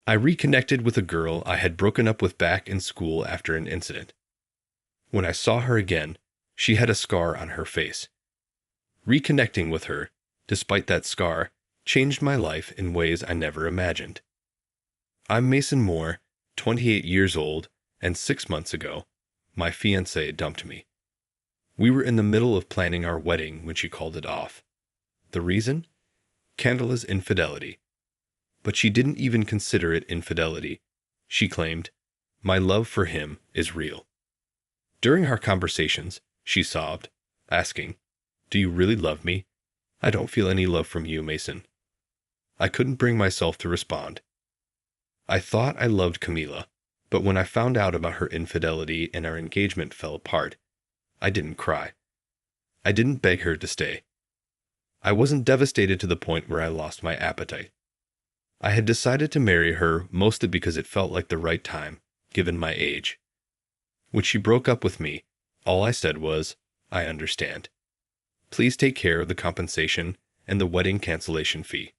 I reconnected with a girl I had broken up with back in school after an incident. When I saw her again, she had a scar on her face. Reconnecting with her, despite that scar, changed my life in ways I never imagined. I'm Mason Moore, 28 years old, and 6 months ago, my fiancée dumped me. We were in the middle of planning our wedding when she called it off. The reason? Scandalous infidelity. But she didn't even consider it infidelity. She claimed, "My love for him is real." During our conversations, she sobbed, asking, "Do you really love me? I don't feel any love from you, Mason." I couldn't bring myself to respond. I thought I loved Camila, but when I found out about her infidelity and our engagement fell apart, I didn't cry. I didn't beg her to stay. I wasn't devastated to the point where I lost my appetite. I had decided to marry her mostly because it felt like the right time, given my age. When she broke up with me, all I said was, "I understand. Please take care of the compensation and the wedding cancellation fee."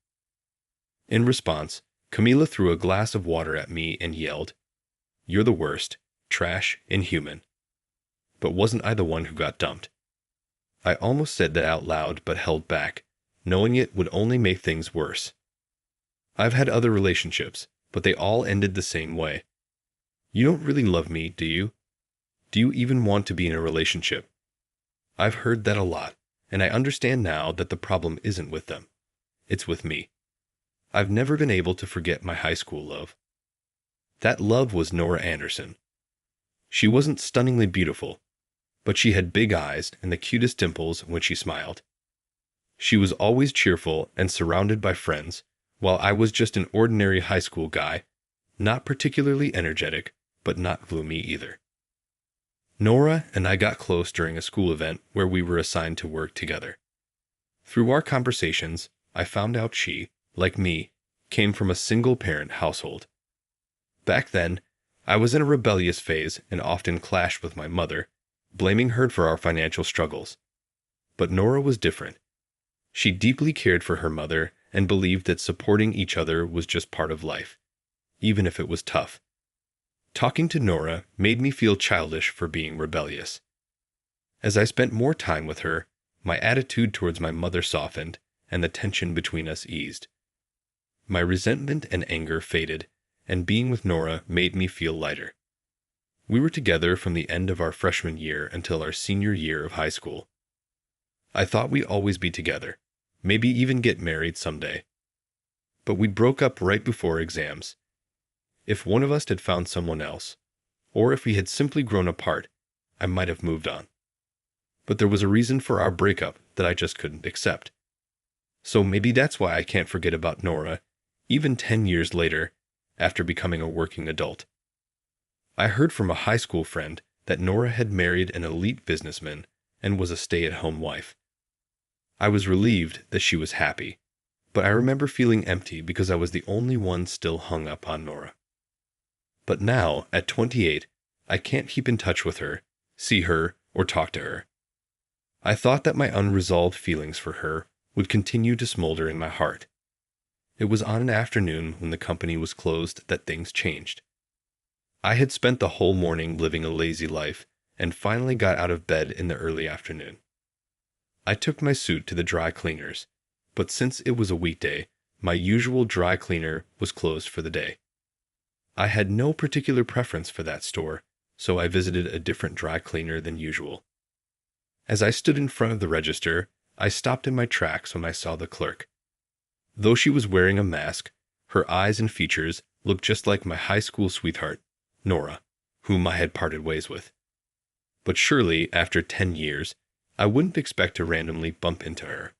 In response, Camila threw a glass of water at me and yelled, "You're the worst, trash, inhuman." But wasn't I the one who got dumped? I almost said that out loud but held back, knowing it would only make things worse. I've had other relationships, but they all ended the same way. "You don't really love me, do you? Do you even want to be in a relationship?" I've heard that a lot, and I understand now that the problem isn't with them. It's with me. I've never been able to forget my high school love. That love was Nora Anderson. She wasn't stunningly beautiful, but she had big eyes and the cutest dimples when she smiled. She was always cheerful and surrounded by friends, while I was just an ordinary high school guy, not particularly energetic, but not gloomy either. Nora and I got close during a school event where we were assigned to work together. Through our conversations, I found out she, like me, came from a single-parent household. Back then, I was in a rebellious phase and often clashed with my mother, blaming her for our financial struggles. But Nora was different. She deeply cared for her mother and believed that supporting each other was just part of life, even if it was tough. Talking to Nora made me feel childish for being rebellious. As I spent more time with her, my attitude towards my mother softened and the tension between us eased. My resentment and anger faded, and being with Nora made me feel lighter. We were together from the end of our freshman year until our senior year of high school. I thought we'd always be together, maybe even get married someday. But we broke up right before exams. If one of us had found someone else, or if we had simply grown apart, I might have moved on. But there was a reason for our breakup that I just couldn't accept. So maybe that's why I can't forget about Nora, even 10 years later, after becoming a working adult. I heard from a high school friend that Nora had married an elite businessman and was a stay-at-home wife. I was relieved that she was happy, but I remember feeling empty because I was the only one still hung up on Nora. But now, at 28, I can't keep in touch with her, see her, or talk to her. I thought that my unresolved feelings for her would continue to smolder in my heart. It was on an afternoon when the company was closed that things changed. I had spent the whole morning living a lazy life and finally got out of bed in the early afternoon. I took my suit to the dry cleaners, but since it was a weekday, my usual dry cleaner was closed for the day. I had no particular preference for that store, so I visited a different dry cleaner than usual. As I stood in front of the register, I stopped in my tracks when I saw the clerk. Though she was wearing a mask, her eyes and features looked just like my high school sweetheart, Nora, whom I had parted ways with. But surely, after 10 years, I wouldn't expect to randomly bump into her.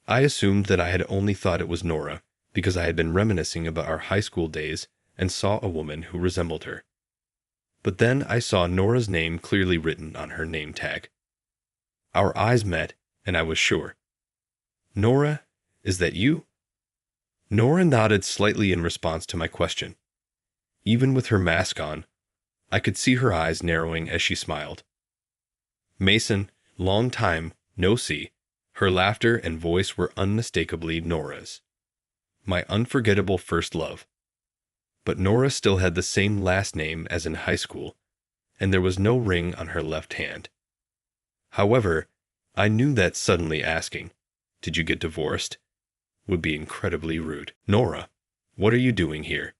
I assumed that I had only thought it was Nora because I had been reminiscing about our high school days and saw a woman who resembled her. But then I saw Nora's name clearly written on her name tag. Our eyes met, and I was sure. "Nora, is that you?" Nora nodded slightly in response to my question. Even with her mask on, I could see her eyes narrowing as she smiled. "Mason, long time, no see." Her laughter and voice were unmistakably Nora's. My unforgettable first love. But Nora still had the same last name as in high school, and there was no ring on her left hand. However, I knew that suddenly asking, "Did you get divorced?" would be incredibly rude. "Nora, what are you doing here?"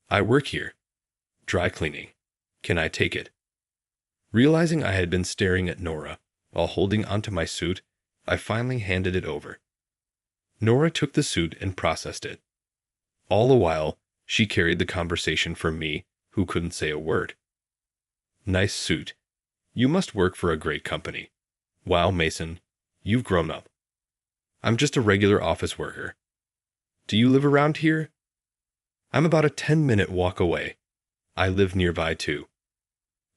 "I work here. Dry cleaning. Can I take it?" Realizing I had been staring at Nora while holding onto my suit, I finally handed it over. Nora took the suit and processed it. All the while, she carried the conversation for me, who couldn't say a word. "Nice suit. You must work for a great company. Wow, Mason, you've grown up." "I'm just a regular office worker." "Do you live around here?" "I'm about a 10-minute walk away. I live nearby too."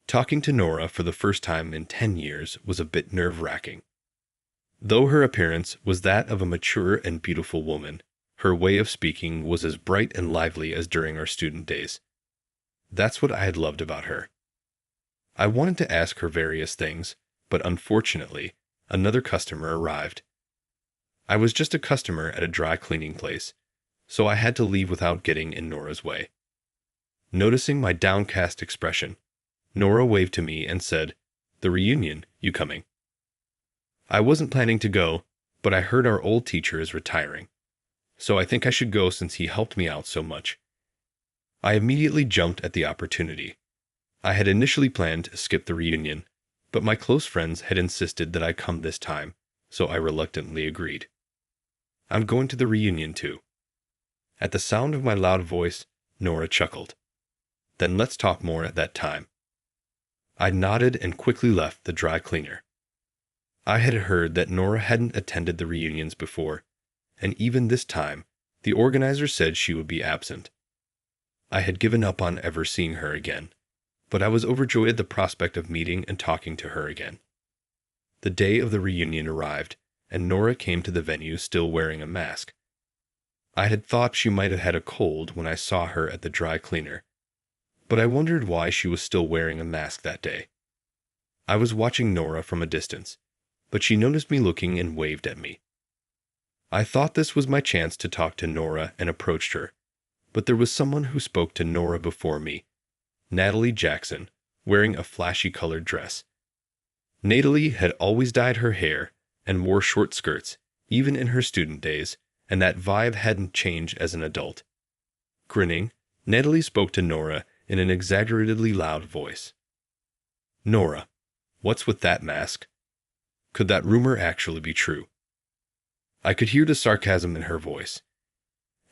Talking to Nora for the first time in 10 years was a bit nerve-wracking. Though her appearance was that of a mature and beautiful woman, her way of speaking was as bright and lively as during our student days. That's what I had loved about her. I wanted to ask her various things, but unfortunately, another customer arrived. I was just a customer at a dry cleaning place, so I had to leave without getting in Nora's way. Noticing my downcast expression, Nora waved to me and said, "The reunion, you coming?" I wasn't planning to go, but I heard our old teacher is retiring, so I think I should go since he helped me out so much. I immediately jumped at the opportunity. I had initially planned to skip the reunion, but my close friends had insisted that I come this time, so I reluctantly agreed. "I'm going to the reunion too." At the sound of my loud voice, Nora chuckled. "Then let's talk more at that time." I nodded and quickly left the dry cleaner. I had heard that Nora hadn't attended the reunions before, and even this time, the organizer said she would be absent. I had given up on ever seeing her again, but I was overjoyed at the prospect of meeting and talking to her again. The day of the reunion arrived, and Nora came to the venue still wearing a mask. I had thought she might have had a cold when I saw her at the dry cleaner, but I wondered why she was still wearing a mask that day. I was watching Nora from a distance, but she noticed me looking and waved at me. I thought this was my chance to talk to Nora and approached her, but there was someone who spoke to Nora before me, Natalie Jackson, wearing a flashy colored dress. Natalie had always dyed her hair and wore short skirts, even in her student days, and that vibe hadn't changed as an adult. Grinning, Natalie spoke to Nora in an exaggeratedly loud voice. "Nora, what's with that mask? Could that rumor actually be true?" I could hear the sarcasm in her voice.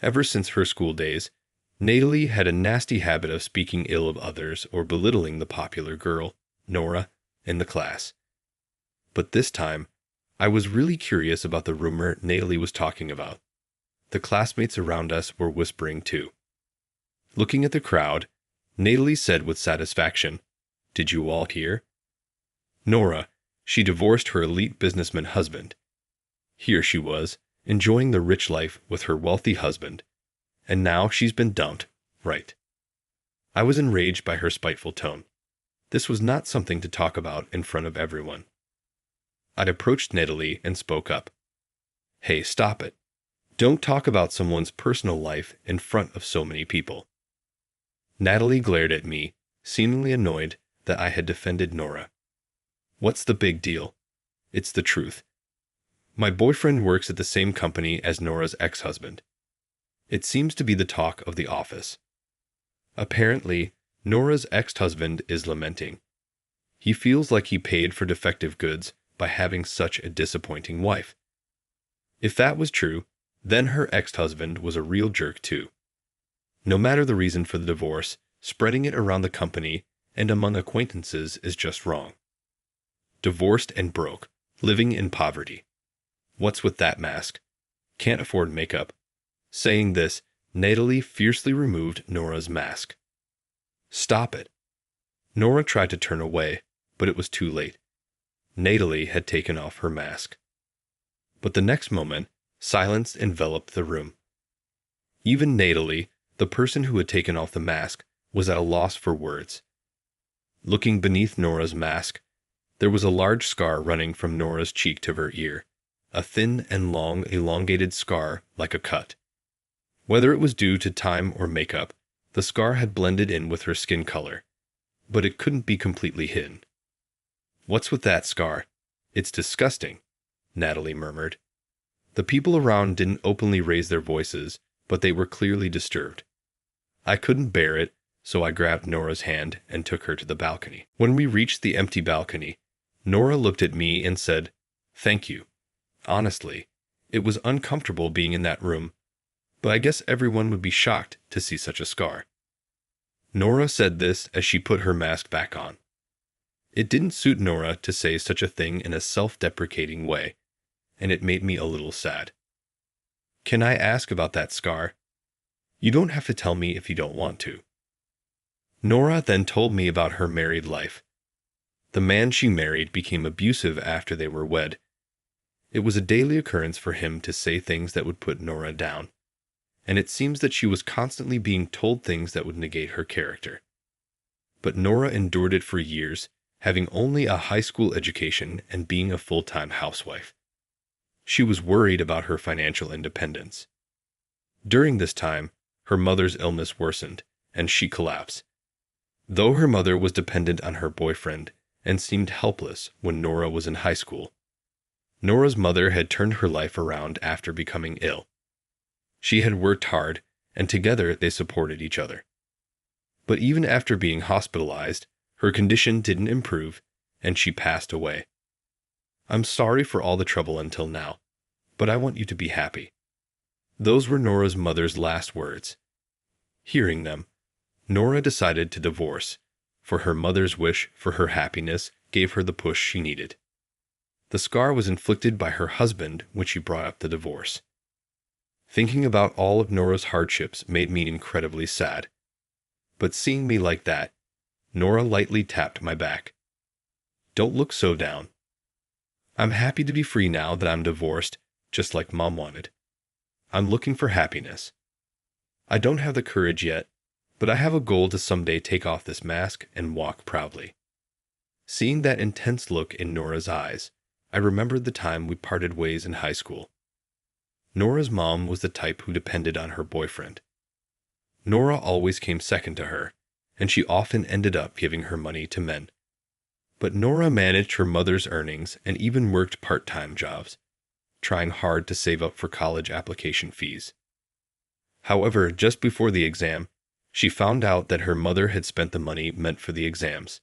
Ever since her school days, Natalie had a nasty habit of speaking ill of others or belittling the popular girl, Nora, in the class. But this time, I was really curious about the rumor Natalie was talking about. The classmates around us were whispering too. Looking at the crowd, Natalie said with satisfaction, "Did you all hear? Nora, she divorced her elite businessman husband. Here she was, enjoying the rich life with her wealthy husband, and now she's been dumped, right?" I was enraged by her spiteful tone. This was not something to talk about in front of everyone. I approached Natalie and spoke up. "Hey, stop it. Don't talk about someone's personal life in front of so many people." Natalie glared at me, seemingly annoyed that I had defended Nora. "What's the big deal? It's the truth. My boyfriend works at the same company as Nora's ex-husband. It seems to be the talk of the office. Apparently, Nora's ex-husband is lamenting. He feels like he paid for defective goods by having such a disappointing wife. If that was true, then her ex-husband was a real jerk too. No matter the reason for the divorce, spreading it around the company and among acquaintances is just wrong. Divorced and broke, living in poverty. What's with that mask? Can't afford makeup." Saying this, Natalie fiercely removed Nora's mask. "Stop it." Nora tried to turn away, but it was too late. Natalie had taken off her mask. But the next moment, silence enveloped the room. Even Natalie, the person who had taken off the mask, was at a loss for words. Looking beneath Nora's mask, there was a large scar running from Nora's cheek to her ear, a thin and long elongated scar like a cut. Whether it was due to time or makeup, The scar had blended in with her skin color, but it couldn't be completely hidden. "What's with that scar? It's disgusting," Natalie murmured. The people around didn't openly raise their voices, but they were clearly disturbed. I couldn't bear it, so I grabbed Nora's hand and took her to the balcony. When we reached the empty balcony, Nora looked at me and said, "Thank you. Honestly, it was uncomfortable being in that room, but I guess everyone would be shocked to see such a scar." Nora said this as she put her mask back on. It didn't suit Nora to say such a thing in a self-deprecating way, and it made me a little sad. "Can I ask about that scar? You don't have to tell me if you don't want to." Nora then told me about her married life. The man she married became abusive after they were wed. It was a daily occurrence for him to say things that would put Nora down, and it seems that she was constantly being told things that would negate her character. But Nora endured it for years, having only a high school education and being a full-time housewife. She was worried about her financial independence. During this time, her mother's illness worsened, and she collapsed. Though her mother was dependent on her boyfriend and seemed helpless when Nora was in high school, Nora's mother had turned her life around after becoming ill. She had worked hard, and together they supported each other. But even after being hospitalized, her condition didn't improve, and she passed away. "I'm sorry for all the trouble until now, but I want you to be happy." Those were Nora's mother's last words. Hearing them, Nora decided to divorce, for her mother's wish for her happiness gave her the push she needed. The scar was inflicted by her husband when she brought up the divorce. Thinking about all of Nora's hardships made me incredibly sad. But seeing me like that, Nora lightly tapped my back. "Don't look so down. I'm happy to be free now that I'm divorced, just like Mom wanted. I'm looking for happiness. I don't have the courage yet, but I have a goal to someday take off this mask and walk proudly." Seeing that intense look in Nora's eyes, I remembered the time we parted ways in high school. Nora's mom was the type who depended on her boyfriend. Nora always came second to her, and she often ended up giving her money to men. But Nora managed her mother's earnings and even worked part-time jobs, trying hard to save up for college application fees. However, just before the exam, she found out that her mother had spent the money meant for the exams.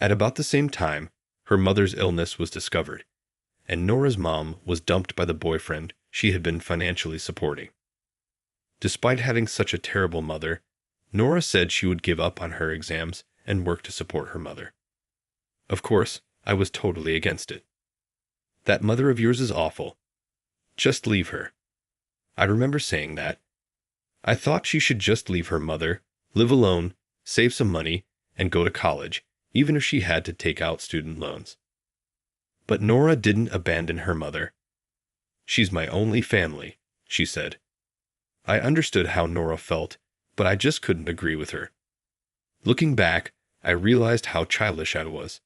At about the same time, her mother's illness was discovered, and Nora's mom was dumped by the boyfriend she had been financially supporting. Despite having such a terrible mother, Nora said she would give up on her exams and work to support her mother. Of course, I was totally against it. "That mother of yours is awful. Just leave her." I remember saying that. I thought she should just leave her mother, live alone, save some money, and go to college, even if she had to take out student loans. But Nora didn't abandon her mother. "She's my only family," she said. I understood how Nora felt, but I just couldn't agree with her. Looking back, I realized how childish I was.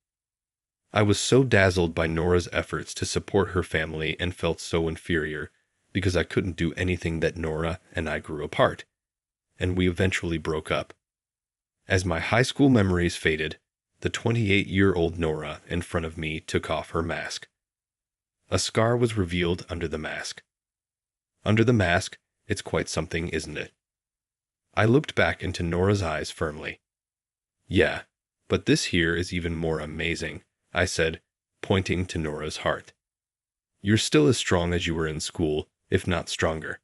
I was so dazzled by Nora's efforts to support her family and felt so inferior because I couldn't do anything that Nora and I grew apart, and we eventually broke up. As my high school memories faded, the 28-year-old Nora in front of me took off her mask. A scar was revealed under the mask. Under the mask, it's quite something, isn't it? I looked back into Nora's eyes firmly. "Yeah, but this here is even more amazing," I said, pointing to Nora's heart. "You're still as strong as you were in school, if not stronger.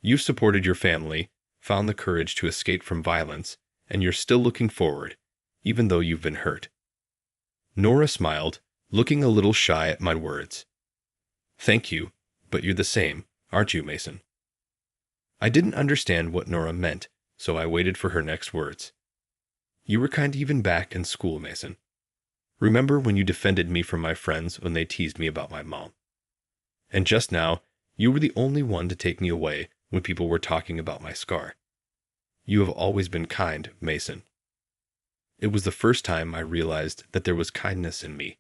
You've supported your family, found the courage to escape from violence, and you're still looking forward, even though you've been hurt." Nora smiled, looking a little shy at my words. "Thank you, but you're the same, aren't you, Mason?" I didn't understand what Nora meant, so I waited for her next words. "You were kind even back in school, Mason. Remember when you defended me from my friends when they teased me about my mom? And just now, you were the only one to take me away when people were talking about my scar. You have always been kind, Mason." It was the first time I realized that there was kindness in me.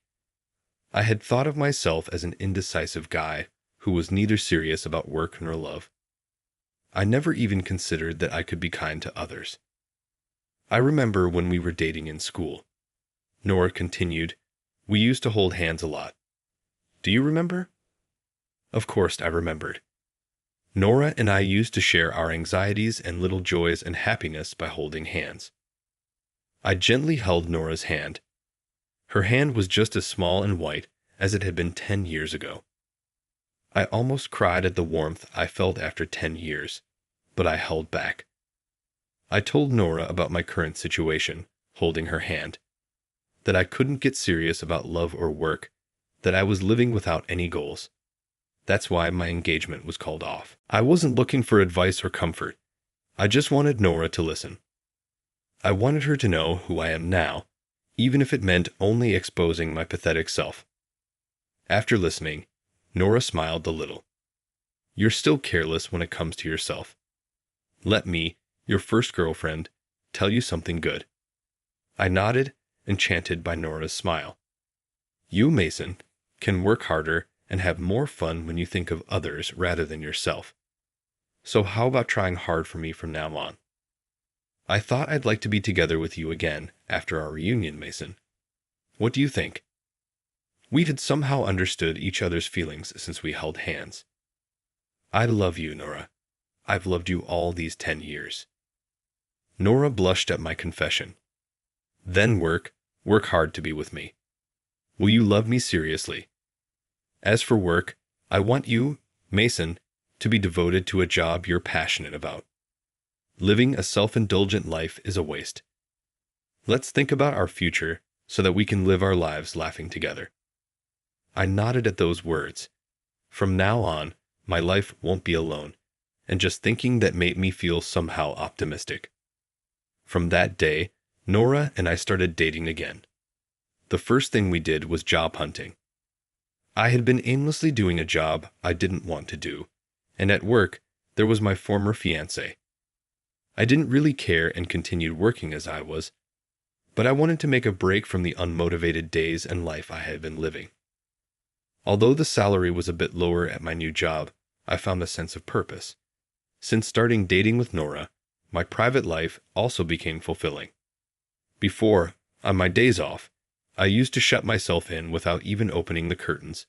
I had thought of myself as an indecisive guy who was neither serious about work nor love. I never even considered that I could be kind to others. I remember when we were dating in school. Nora continued, we used to hold hands a lot. Do you remember? Of course I remembered. Nora and I used to share our anxieties and little joys and happiness by holding hands. I gently held Nora's hand. Her hand was just as small and white as it had been 10 years ago. I almost cried at the warmth I felt after 10 years, but I held back. I told Nora about my current situation, holding her hand, that I couldn't get serious about love or work, that I was living without any goals. That's why my engagement was called off. I wasn't looking for advice or comfort. I just wanted Nora to listen. I wanted her to know who I am now, even if it meant only exposing my pathetic self. After listening, Nora smiled a little. You're still careless when it comes to yourself. Let me, your first girlfriend, tell you something good. I nodded, enchanted by Nora's smile. You, Mason, can work harder and have more fun when you think of others rather than yourself. So how about trying hard for me from now on? I thought I'd like to be together with you again after our reunion, Mason. What do you think? We had somehow understood each other's feelings since we held hands. I love you, Nora. I've loved you all these 10 years. Nora blushed at my confession. Then work hard to be with me. Will you love me seriously? As for work, I want you, Mason, to be devoted to a job you're passionate about. Living a self-indulgent life is a waste. Let's think about our future so that we can live our lives laughing together. I nodded at those words. From now on, my life won't be alone, and just thinking that made me feel somehow optimistic. From that day, Nora and I started dating again. The first thing we did was job hunting. I had been aimlessly doing a job I didn't want to do, and at work, there was my former fiancé. I didn't really care and continued working as I was, but I wanted to make a break from the unmotivated days and life I had been living. Although the salary was a bit lower at my new job, I found a sense of purpose. Since starting dating with Nora, my private life also became fulfilling. Before, on my days off, I used to shut myself in without even opening the curtains,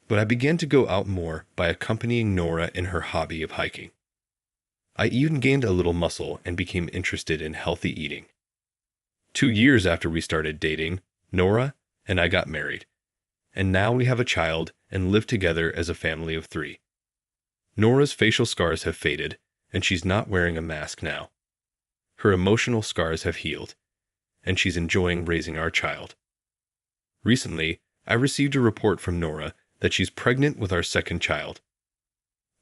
but I began to go out more by accompanying Nora in her hobby of hiking. I even gained a little muscle and became interested in healthy eating. 2 years after we started dating, Nora and I got married, and now we have a child and live together as a family of 3. Nora's facial scars have faded, and she's not wearing a mask now. Her emotional scars have healed, and she's enjoying raising our child. Recently, I received a report from Nora that she's pregnant with our second child.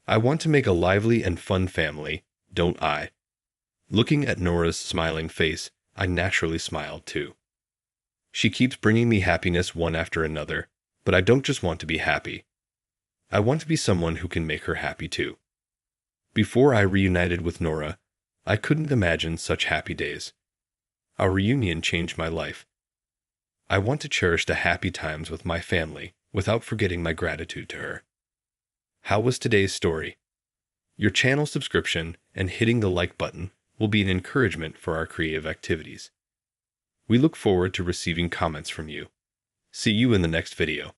I want to make a lively and fun family, don't I? Looking at Nora's smiling face, I naturally smiled too. She keeps bringing me happiness one after another, but I don't just want to be happy. I want to be someone who can make her happy too. Before I reunited with Nora, I couldn't imagine such happy days. Our reunion changed my life. I want to cherish the happy times with my family without forgetting my gratitude to her. How was today's story? Your channel subscription and hitting the like button will be an encouragement for our creative activities. We look forward to receiving comments from you. See you in the next video.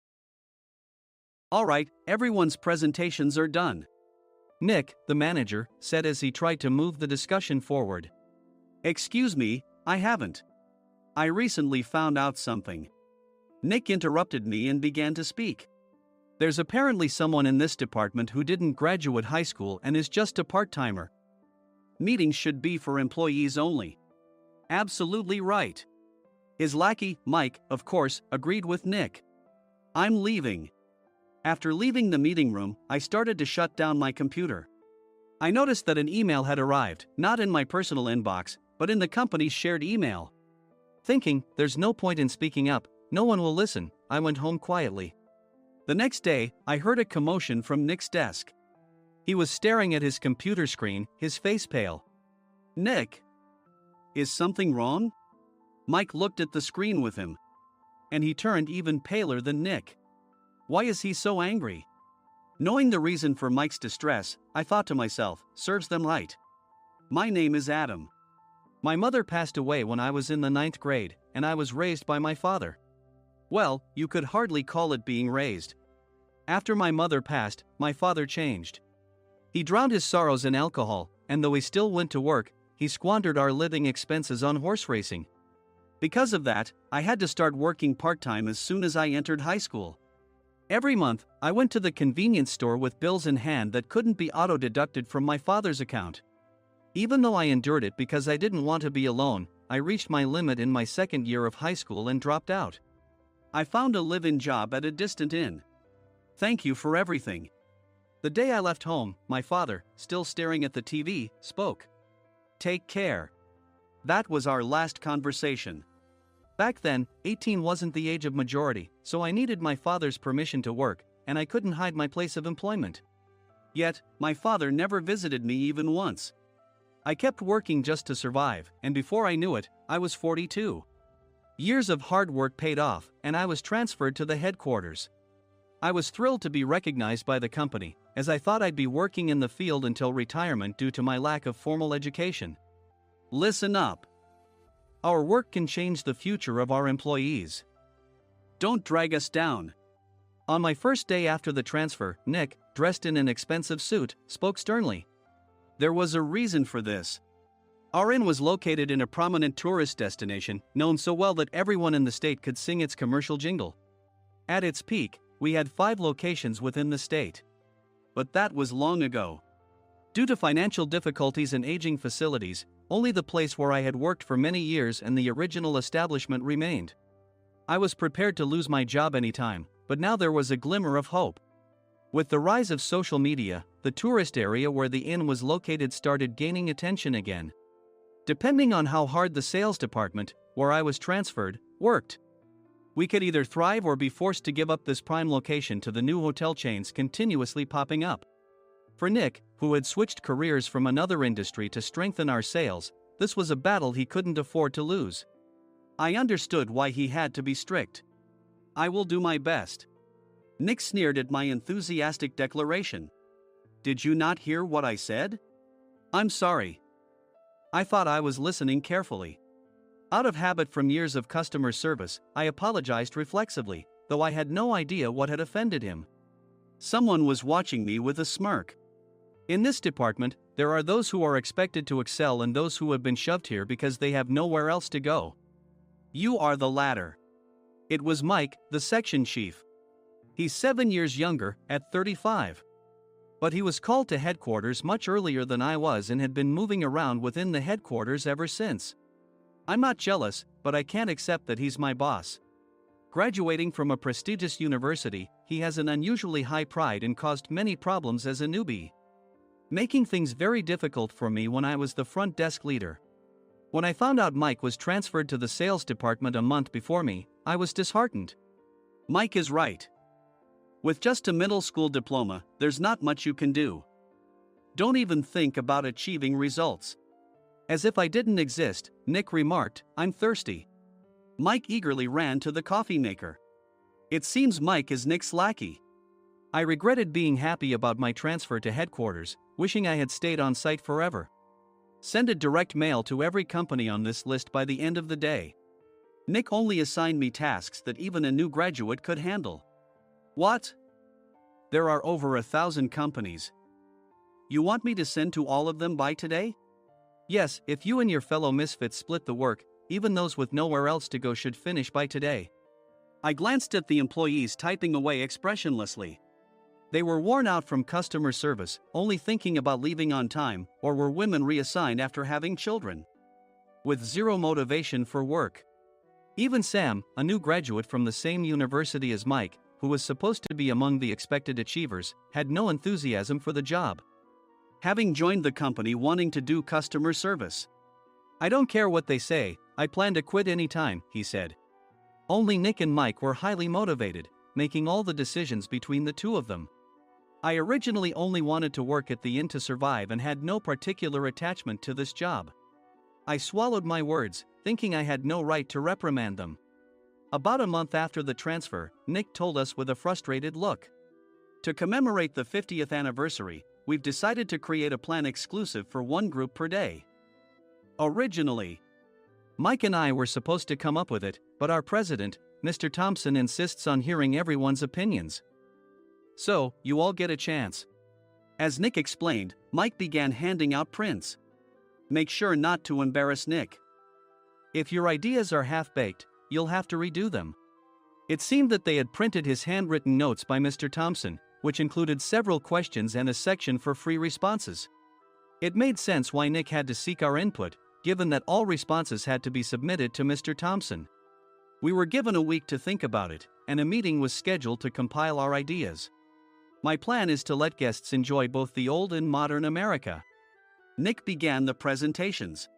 Alright, everyone's presentations are done. Nick, the manager, said as he tried to move the discussion forward. Excuse me, I haven't. I recently found out something. Nick interrupted me and began to speak. There's apparently someone in this department who didn't graduate high school and is just a part-timer. Meetings should be for employees only. Absolutely right. His lackey, Mike, of course, agreed with Nick. I'm leaving. After leaving the meeting room, I started to shut down my computer. I noticed that an email had arrived, not in my personal inbox, but in the company's shared email. Thinking, there's no point in speaking up, no one will listen, I went home quietly. The next day, I heard a commotion from Nick's desk. He was staring at his computer screen, his face pale. Nick? Is something wrong? Mike looked at the screen with him. And he turned even paler than Nick. Why is he so angry? Knowing the reason for Mike's distress, I thought to myself, serves them right. My name is Adam. My mother passed away when I was in the 9th grade, and I was raised by my father. Well, you could hardly call it being raised. After my mother passed, my father changed. He drowned his sorrows in alcohol, and though he still went to work, he squandered our living expenses on horse racing. Because of that, I had to start working part-time as soon as I entered high school. Every month, I went to the convenience store with bills in hand that couldn't be auto-deducted from my father's account. Even though I endured it because I didn't want to be alone, I reached my limit in my second year of high school and dropped out. I found a live-in job at a distant inn. Thank you for everything. The day I left home, my father, still staring at the TV, spoke. Take care. That was our last conversation. Back then, 18 wasn't the age of majority, so I needed my father's permission to work, and I couldn't hide my place of employment. Yet, my father never visited me even once. I kept working just to survive, and before I knew it, I was 42. Years of hard work paid off, and I was transferred to the headquarters. I was thrilled to be recognized by the company, as I thought I'd be working in the field until retirement due to my lack of formal education. Listen up. Our work can change the future of our employees. Don't drag us down. On my first day after the transfer, Nick, dressed in an expensive suit, spoke sternly. There was a reason for this. Our inn was located in a prominent tourist destination, known so well that everyone in the state could sing its commercial jingle. At its peak, we had 5 locations within the state. But that was long ago. Due to financial difficulties and aging facilities, only the place where I had worked for many years and the original establishment remained. I was prepared to lose my job anytime, but now there was a glimmer of hope. With the rise of social media, the tourist area where the inn was located started gaining attention again. Depending on how hard the sales department, where I was transferred, worked, we could either thrive or be forced to give up this prime location to the new hotel chains continuously popping up. For Nick, who had switched careers from another industry to strengthen our sales, this was a battle he couldn't afford to lose. I understood why he had to be strict. I will do my best. Nick sneered at my enthusiastic declaration. Did you not hear what I said? I'm sorry. I thought I was listening carefully. Out of habit from years of customer service, I apologized reflexively, though I had no idea what had offended him. Someone was watching me with a smirk. In this department, there are those who are expected to excel and those who have been shoved here because they have nowhere else to go. You are the latter. It was Mike, the section chief. He's 7 years younger, at 35. But he was called to headquarters much earlier than I was and had been moving around within the headquarters ever since. I'm not jealous, but I can't accept that he's my boss. Graduating from a prestigious university, he has an unusually high pride and caused many problems as a newbie, making things very difficult for me when I was the front desk leader. When I found out Mike was transferred to the sales department a month before me, I was disheartened. Mike is right. With just a middle school diploma, there's not much you can do. Don't even think about achieving results. As if I didn't exist, Nick remarked, I'm thirsty. Mike eagerly ran to the coffee maker. It seems Mike is Nick's lackey. I regretted being happy about my transfer to headquarters, wishing I had stayed on site forever. Send a direct mail to every company on this list by the end of the day. Nick only assigned me tasks that even a new graduate could handle. What? There are over 1,000 companies. You want me to send to all of them by today? Yes, if you and your fellow misfits split the work, even those with nowhere else to go should finish by today. I glanced at the employees typing away expressionlessly. They were worn out from customer service, only thinking about leaving on time, or were women reassigned after having children, with zero motivation for work. Even Sam, a new graduate from the same university as Mike, who was supposed to be among the expected achievers, had no enthusiasm for the job, having joined the company wanting to do customer service. I don't care what they say, I plan to quit anytime, he said. Only Nick and Mike were highly motivated, making all the decisions between the two of them. I originally only wanted to work at the inn to survive and had no particular attachment to this job. I swallowed my words, thinking I had no right to reprimand them. About a month after the transfer, Nick told us with a frustrated look. To commemorate the 50th anniversary, we've decided to create a plan exclusive for one group per day. Originally, Mike and I were supposed to come up with it, but our president, Mr. Thompson, insists on hearing everyone's opinions. So, you all get a chance. As Nick explained, Mike began handing out prints. Make sure not to embarrass Nick. If your ideas are half-baked, you'll have to redo them. It seemed that they had printed his handwritten notes by Mr. Thompson, which included several questions and a section for free responses. It made sense why Nick had to seek our input, given that all responses had to be submitted to Mr. Thompson. We were given a week to think about it, and a meeting was scheduled to compile our ideas. My plan is to let guests enjoy both the old and modern America. Nick began the presentations.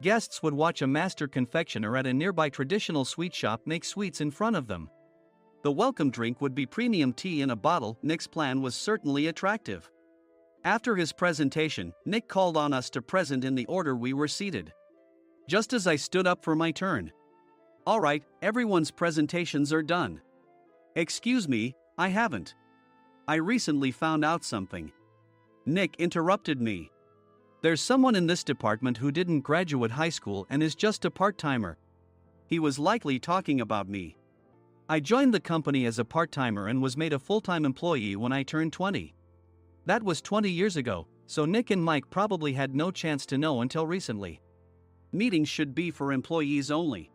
Guests would watch a master confectioner at a nearby traditional sweet shop make sweets in front of them. The welcome drink would be premium tea in a bottle. Nick's plan was certainly attractive. After his presentation, Nick called on us to present in the order we were seated. Just as I stood up for my turn. All right, everyone's presentations are done. Excuse me, I haven't. I recently found out something. Nick interrupted me. There's someone in this department who didn't graduate high school and is just a part-timer. He was likely talking about me. I joined the company as a part-timer and was made a full-time employee when I turned 20. That was 20 years ago, so Nick and Mike probably had no chance to know until recently. Meetings should be for employees only.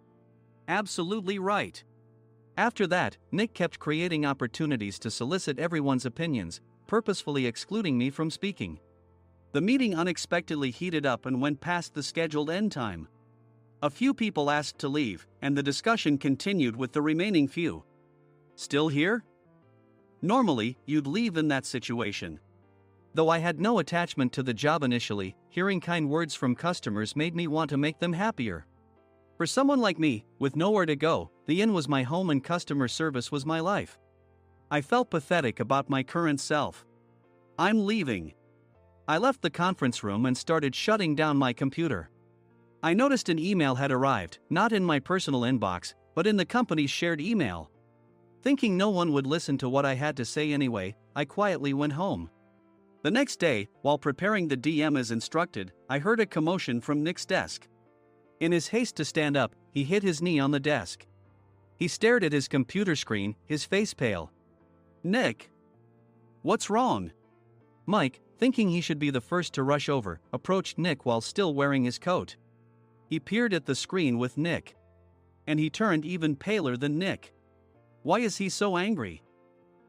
Absolutely right. After that, Nick kept creating opportunities to solicit everyone's opinions, purposefully excluding me from speaking. The meeting unexpectedly heated up and went past the scheduled end time. A few people asked to leave, and the discussion continued with the remaining few. Still here? Normally, you'd leave in that situation. Though I had no attachment to the job initially, hearing kind words from customers made me want to make them happier. For someone like me, with nowhere to go, the inn was my home and customer service was my life. I felt pathetic about my current self. I'm leaving. I left the conference room and started shutting down my computer. I noticed an email had arrived, not in my personal inbox, but in the company's shared email. Thinking no one would listen to what I had to say anyway, I quietly went home. The next day, while preparing the DM as instructed, I heard a commotion from Nick's desk. In his haste to stand up, he hit his knee on the desk. He stared at his computer screen, his face pale. Nick! What's wrong? Mike, thinking he should be the first to rush over, approached Nick while still wearing his coat. He peered at the screen with Nick. And he turned even paler than Nick. Why is he so angry?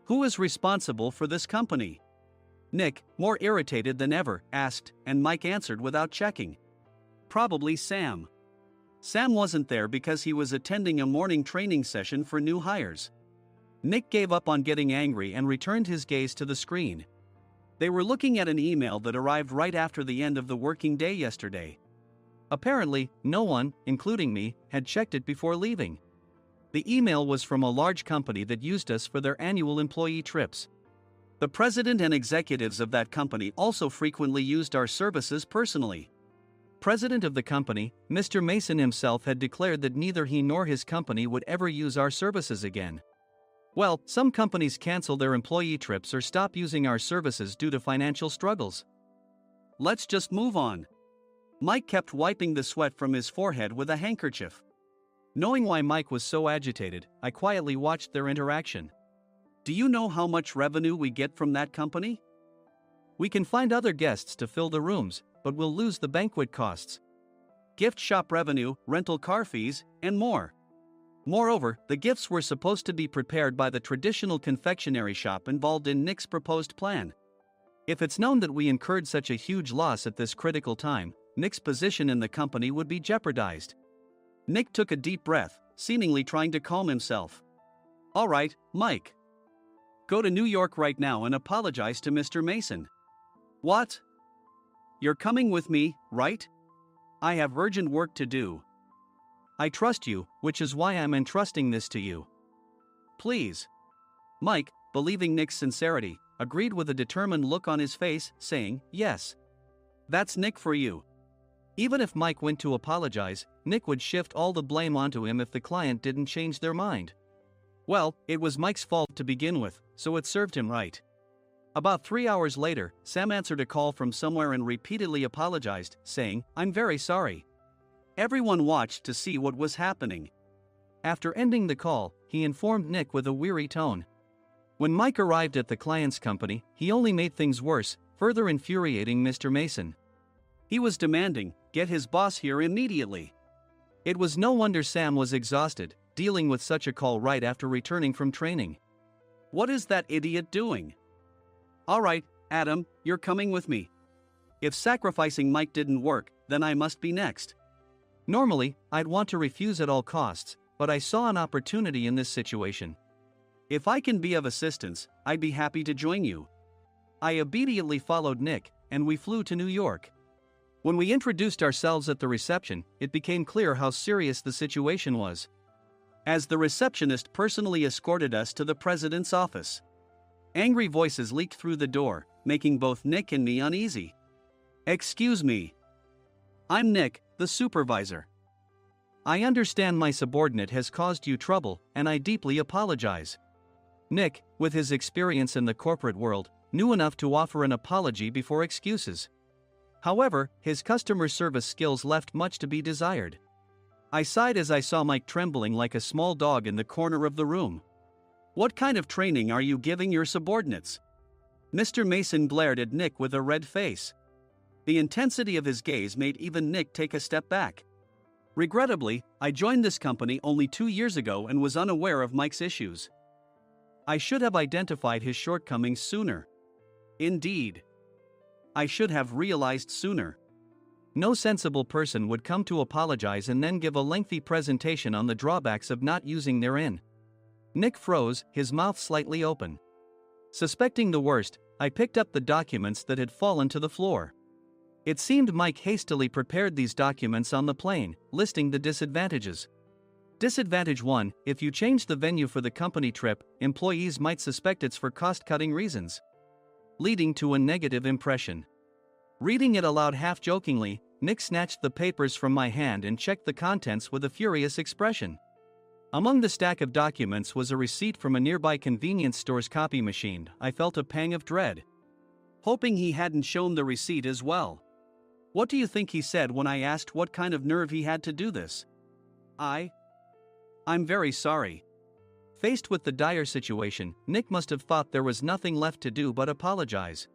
Who is responsible for this company? Nick, more irritated than ever, asked, and Mike answered without checking. Probably Sam. Sam wasn't there because he was attending a morning training session for new hires. Nick gave up on getting angry and returned his gaze to the screen. They were looking at an email that arrived right after the end of the working day yesterday. Apparently, no one, including me, had checked it before leaving. The email was from a large company that used us for their annual employee trips. The president and executives of that company also frequently used our services personally. President of the company, Mr. Mason himself, had declared that neither he nor his company would ever use our services again. Well, some companies cancel their employee trips or stop using our services due to financial struggles. Let's just move on. Mike kept wiping the sweat from his forehead with a handkerchief. Knowing why Mike was so agitated, I quietly watched their interaction. Do you know how much revenue we get from that company? We can find other guests to fill the rooms, but we'll lose the banquet costs, gift shop revenue, rental car fees, and more. Moreover, the gifts were supposed to be prepared by the traditional confectionery shop involved in Nick's proposed plan. If it's known that we incurred such a huge loss at this critical time, Nick's position in the company would be jeopardized. Nick took a deep breath, seemingly trying to calm himself. All right, Mike. Go to New York right now and apologize to Mr. Mason. What? You're coming with me, right? I have urgent work to do. I trust you, which is why I'm entrusting this to you. Please. Mike, believing Nick's sincerity, agreed with a determined look on his face, saying, yes. That's Nick for you. Even if Mike went to apologize, Nick would shift all the blame onto him if the client didn't change their mind. Well, it was Mike's fault to begin with, so it served him right. About 3 hours later, Sam answered a call from somewhere and repeatedly apologized, saying, "I'm very sorry." Everyone watched to see what was happening. After ending the call, he informed Nick with a weary tone. When Mike arrived at the client's company, he only made things worse, further infuriating Mr. Mason. He was demanding, "Get his boss here immediately." It was no wonder Sam was exhausted, dealing with such a call right after returning from training. "What is that idiot doing?" "All right, Adam, you're coming with me. If sacrificing Mike didn't work, then I must be next." Normally, I'd want to refuse at all costs, but I saw an opportunity in this situation. "If I can be of assistance, I'd be happy to join you." I obediently followed Nick, and we flew to New York. When we introduced ourselves at the reception, it became clear how serious the situation was, as the receptionist personally escorted us to the president's office. Angry voices leaked through the door, making both Nick and me uneasy. "Excuse me. I'm Nick, the supervisor. I understand my subordinate has caused you trouble, and I deeply apologize." Nick, with his experience in the corporate world, knew enough to offer an apology before excuses. However, his customer service skills left much to be desired. I sighed as I saw Mike trembling like a small dog in the corner of the room. "What kind of training are you giving your subordinates?" Mr. Mason glared at Nick with a red face. The intensity of his gaze made even Nick take a step back. Regrettably, I joined this company only 2 years ago and was unaware of Mike's issues. I should have identified his shortcomings sooner. Indeed, I should have realized sooner. No sensible person would come to apologize and then give a lengthy presentation on the drawbacks of not using their in. Nick froze, his mouth slightly open. Suspecting the worst, I picked up the documents that had fallen to the floor. It seemed Mike hastily prepared these documents on the plane, listing the disadvantages. Disadvantage 1: if you change the venue for the company trip, employees might suspect it's for cost-cutting reasons, leading to a negative impression. Reading it aloud half-jokingly, Nick snatched the papers from my hand and checked the contents with a furious expression. Among the stack of documents was a receipt from a nearby convenience store's copy machine. I felt a pang of dread, hoping he hadn't shown the receipt as well. What do you think he said when I asked what kind of nerve he had to do this? I'm very sorry." Faced with the dire situation, Nick must have thought there was nothing left to do but apologize.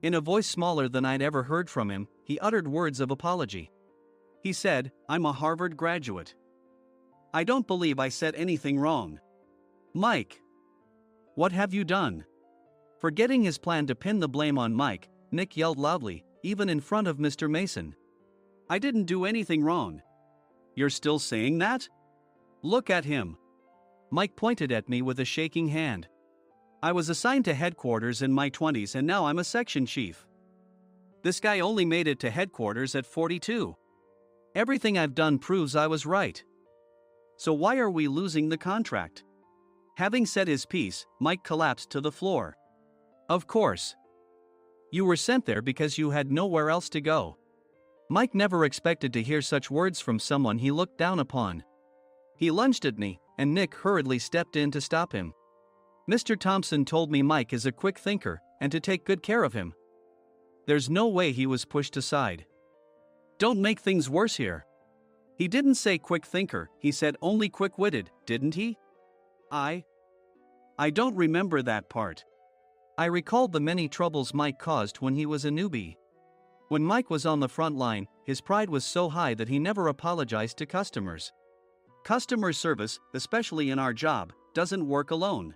In a voice smaller than I'd ever heard from him, he uttered words of apology. He said, "I'm a Harvard graduate. I don't believe I said anything wrong." "Mike, what have you done?" Forgetting his plan to pin the blame on Mike, Nick yelled loudly, even in front of Mr. Mason. "I didn't do anything wrong." "You're still saying that? Look at him." Mike pointed at me with a shaking hand. "I was assigned to headquarters in my 20s and now I'm a section chief. This guy only made it to headquarters at 42. Everything I've done proves I was right. So why are we losing the contract?" Having said his piece, Mike collapsed to the floor. "Of course. You were sent there because you had nowhere else to go." Mike never expected to hear such words from someone he looked down upon. He lunged at me, and Nick hurriedly stepped in to stop him. "Mr. Thompson told me Mike is a quick thinker, and to take good care of him." There's no way he was pushed aside. "Don't make things worse here." "He didn't say quick thinker, he said only quick-witted, didn't he?" I don't remember that part." I recalled the many troubles Mike caused when he was a newbie. When Mike was on the front line, his pride was so high that he never apologized to customers. Customer service, especially in our job, doesn't work alone.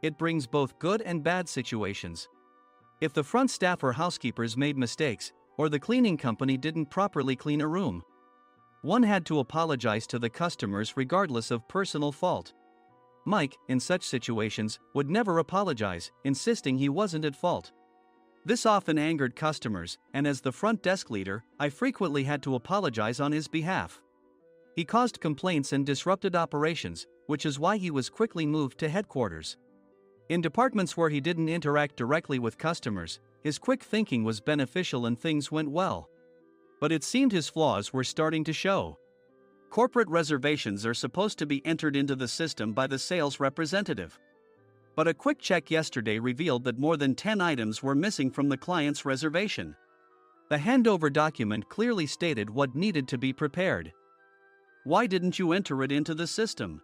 It brings both good and bad situations. If the front staff or housekeepers made mistakes, or the cleaning company didn't properly clean a room, one had to apologize to the customers regardless of personal fault. Mike, in such situations, would never apologize, insisting he wasn't at fault. This often angered customers, and as the front desk leader, I frequently had to apologize on his behalf. He caused complaints and disrupted operations, which is why he was quickly moved to headquarters. In departments where he didn't interact directly with customers, his quick thinking was beneficial and things went well. But it seemed his flaws were starting to show. Corporate reservations are supposed to be entered into the system by the sales representative. But a quick check yesterday revealed that more than 10 items were missing from the client's reservation. The handover document clearly stated what needed to be prepared. Why didn't you enter it into the system?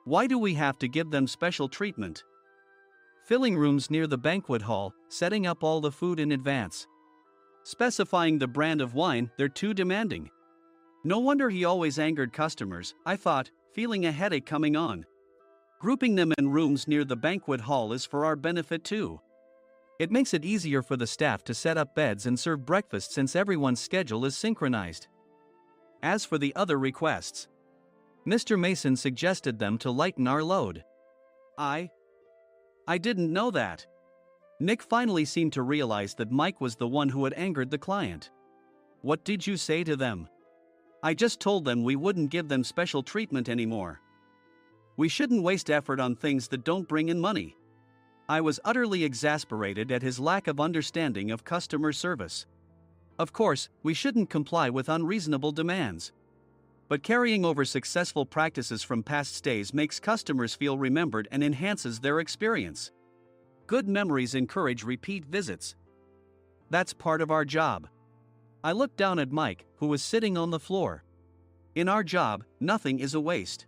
Why do we have to give them special treatment? Filling rooms near the banquet hall, setting up all the food in advance. Specifying the brand of wine, they're too demanding. No wonder he always angered customers, I thought, feeling a headache coming on. Grouping them in rooms near the banquet hall is for our benefit too. It makes it easier for the staff to set up beds and serve breakfast since everyone's schedule is synchronized. As for the other requests, Mr. Mason suggested them to lighten our load. I didn't know that. Nick finally seemed to realize that Mike was the one who had angered the client. What did you say to them? I just told them we wouldn't give them special treatment anymore. We shouldn't waste effort on things that don't bring in money. I was utterly exasperated at his lack of understanding of customer service. Of course, we shouldn't comply with unreasonable demands. But carrying over successful practices from past stays makes customers feel remembered and enhances their experience. Good memories encourage repeat visits. That's part of our job. I looked down at Mike, who was sitting on the floor. In our job, nothing is a waste.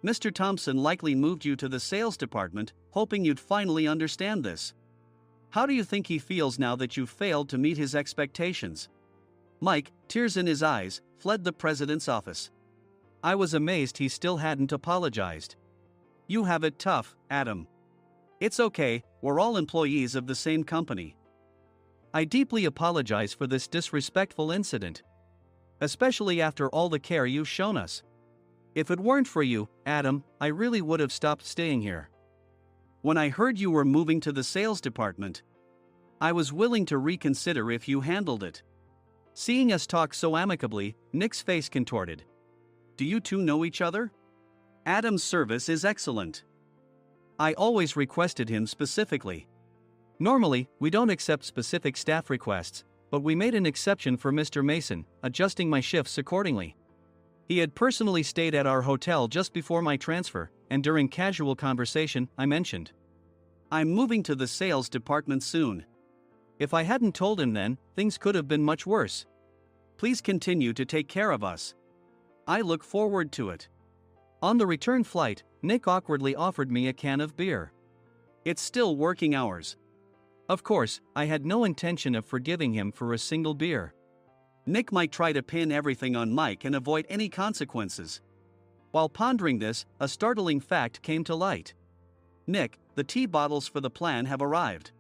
Mr. Thompson likely moved you to the sales department, hoping you'd finally understand this. How do you think he feels now that you failed to meet his expectations? Mike, tears in his eyes, fled the president's office. I was amazed he still hadn't apologized. You have it tough, Adam. It's okay, we're all employees of the same company. I deeply apologize for this disrespectful incident. Especially after all the care you've shown us. If it weren't for you, Adam, I really would have stopped staying here. When I heard you were moving to the sales department, I was willing to reconsider if you handled it. Seeing us talk so amicably, Nick's face contorted. Do you two know each other? Adam's service is excellent. I always requested him specifically. Normally, we don't accept specific staff requests, but we made an exception for Mr. Mason, adjusting my shifts accordingly. He had personally stayed at our hotel just before my transfer, and during casual conversation, I mentioned, I'm moving to the sales department soon. If I hadn't told him then, things could have been much worse. Please continue to take care of us. I look forward to it. On the return flight, Nick awkwardly offered me a can of beer. It's still working hours. Of course, I had no intention of forgiving him for a single beer. Nick might try to pin everything on Mike and avoid any consequences. While pondering this, a startling fact came to light. Nick, the tea bottles for the plan have arrived.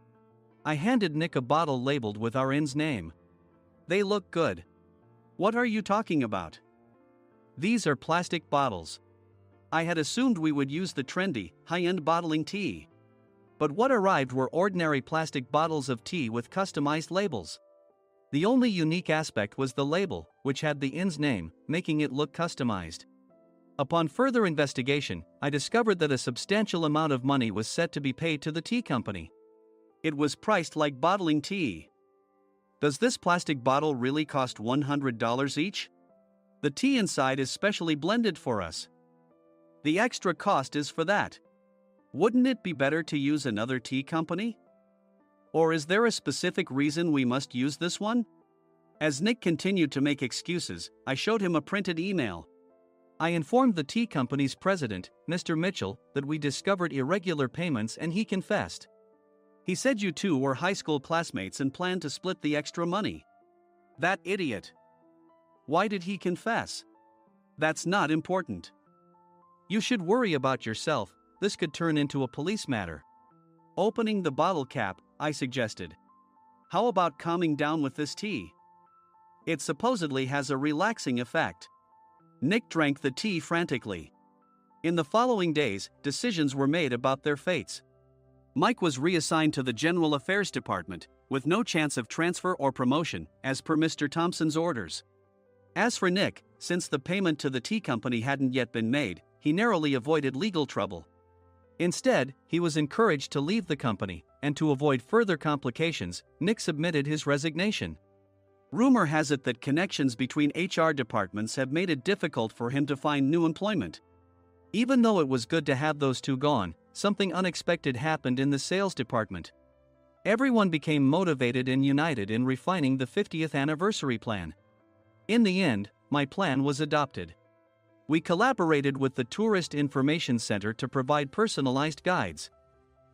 I handed Nick a bottle labeled with our inn's name. They look good. What are you talking about? These are plastic bottles. I had assumed we would use the trendy, high-end bottling tea. But what arrived were ordinary plastic bottles of tea with customized labels. The only unique aspect was the label, which had the inn's name, making it look customized. Upon further investigation, I discovered that a substantial amount of money was set to be paid to the tea company. It was priced like bottling tea. Does this plastic bottle really cost $100 each? The tea inside is specially blended for us. The extra cost is for that. Wouldn't it be better to use another tea company? Or is there a specific reason we must use this one? As Nick continued to make excuses, I showed him a printed email. I informed the tea company's president, Mr. Mitchell, that we discovered irregular payments and he confessed. He said you two were high school classmates and planned to split the extra money. That idiot. Why did he confess? That's not important. You should worry about yourself, this could turn into a police matter. Opening the bottle cap, I suggested. How about calming down with this tea? It supposedly has a relaxing effect. Nick drank the tea frantically. In the following days, decisions were made about their fates. Mike was reassigned to the General Affairs Department, with no chance of transfer or promotion, as per Mr. Thompson's orders. As for Nick, since the payment to the tea company hadn't yet been made, he narrowly avoided legal trouble. Instead, he was encouraged to leave the company, and to avoid further complications, Nick submitted his resignation. Rumor has it that connections between HR departments have made it difficult for him to find new employment. Even though it was good to have those two gone, something unexpected happened in the sales department. Everyone became motivated and united in refining the 50th anniversary plan. In the end, my plan was adopted. We collaborated with the Tourist Information Center to provide personalized guides.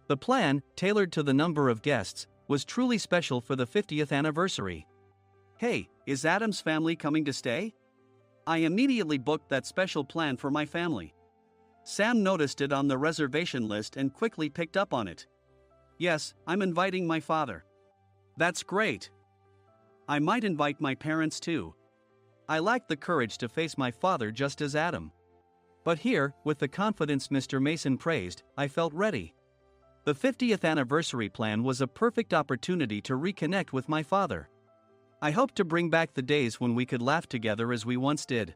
The plan, tailored to the number of guests, was truly special for the 50th anniversary. Hey, is Adam's family coming to stay? I immediately booked that special plan for my family. Sam noticed it on the reservation list and quickly picked up on it. Yes, I'm inviting my father. That's great. I might invite my parents too. I lacked the courage to face my father just as Adam. But here, with the confidence Mr. Mason praised, I felt ready. The 50th anniversary plan was a perfect opportunity to reconnect with my father. I hope to bring back the days when we could laugh together as we once did.